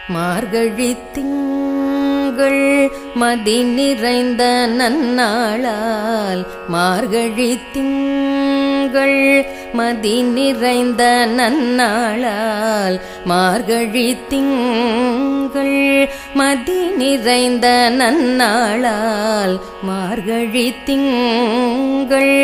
மார்கழித் திங்கள் மதி நிறைந்த நன்னாளால் மார்கழித் திங்கள் மதி நிறைந்த நன்னாளால் மார்கழித் திங்கள் மதி நிறைந்த நன்னாளால் மார்கழித் திங்கள்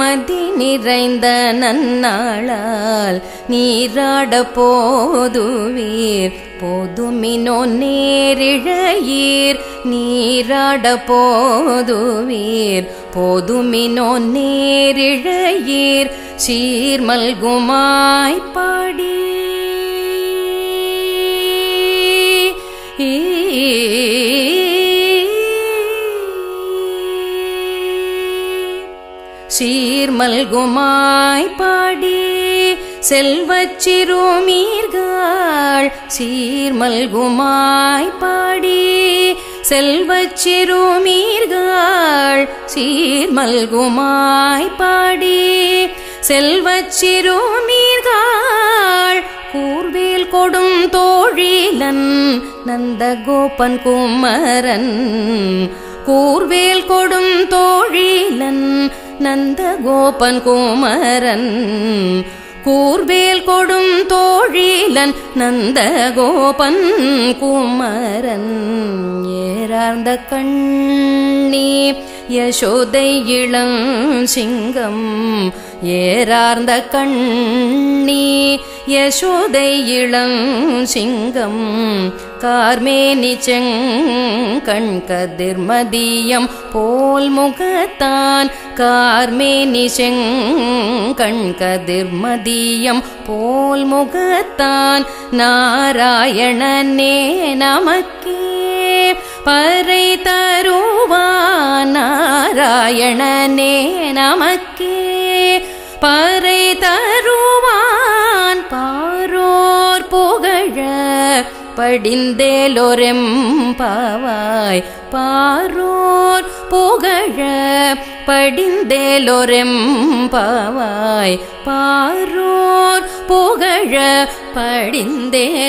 மதி நிறைந்த நன்னாளால் நீராட போதுவீர் போதுமினோ நேரிழையீர் நீராட போதுவீர் போதுமினோ நேரிழையீர் சீர்மல்குமாய் பாடி சீர்மல்குமாய் பாடி செல்வச் சிறுமீர்கள் சீர்மல்குமாய் பாடி செல்வச் சிறுமீர்கள் சீர்மல்குமாய் பாடி செல்வச் சிறுமீர்கள் கூர்வேல் கொடும் தோழிலன் நந்தகோபன் குமரன் கூர்வேல் கொடும் தோழிலன் நந்தகோபன் குமரன் கூர்வேல் கொடும் தோழிலன் நந்தகோபன் குமரன் ஏறார்ந்த கண்ணி யசோதை இளம் சிங்கம் ஏறார்ந்த கண்ணி யசோதை இளம் சிங்கம் கார்மேனி செங்கண் கதிர்மதியம் போல் முகத்தான் கார்மேனி செங்கண் கதிர்மதியம் போல் முகத்தான் நாராயணனே நமக்கே பறை தருவான் நாராயணனே நமக்கே பறை தருவான் பாரோர் புகழ படிந்தேலோரெம்பாவாய் பாரோர் புகழ படிந்தேலோரெம்பாவாய் பாரோர் புகழ படிந்தேலோரெம்பாவாய்